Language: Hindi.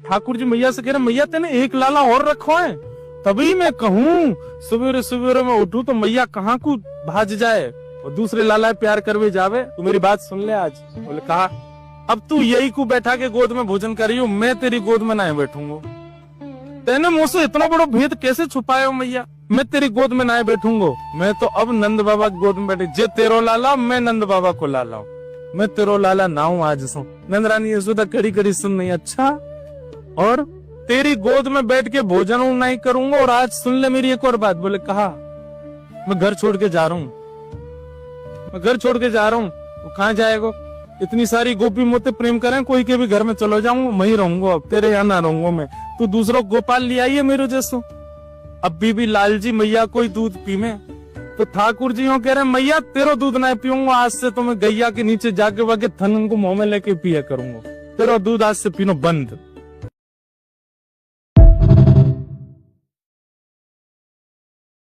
ठाकुर जी मैया से कह रहे मैया तेने एक लाला और रखो है, तभी मैं कहूँ सवेरे सवेरे में उठूं तो मैया कहाँ को भाज जाए और दूसरे लाला प्यार करवे जावे। तू मेरी बात सुन ले आज। बोले कहा अब तू यही को बैठा के गोद में भोजन करियो, मैं तेरी गोद में ना बैठूंगा। तेने मुझसे इतना बड़ा भेद कैसे छुपाया हो मैया, मैं तेरी गोद में ना बैठूंगा। मैं तो अब नंद बाबा की गोद में बैठे, जे तेरो लाला मैं नंद बाबा को लाला हूँ, मैं तेरो लाला ना हूँ आज सो। नंद रानी यशोदा कड़ी कड़ी सुन नहीं, अच्छा और तेरी गोद में बैठ के भोजन नहीं करूंगा। और आज सुन ले मेरी एक और बात। बोले कहा मैं घर छोड़ के जा रहा हूँ, मैं घर छोड़ के जा रहा हूँ। वो कहाँ जाएगा, इतनी सारी गोपी मोते प्रेम करें, कोई के भी घर में चलो जाऊंगा, वहीं रहूंगा, अब तेरे यहाँ ना रहूंगा मैं, तू दूसरों गोपाल ले आइए मेरे जैसो। अब बीबी लालजी मैया कोई दूध पीवे तो ठाकुर जी कह रहे मैया तेरा दूध ना पीऊंगा, आज से तो मैं गैया के नीचे जाके वाके थन को मुंह में लेके पिया करूंगा, तेरा दूध आज से पीनो बंद।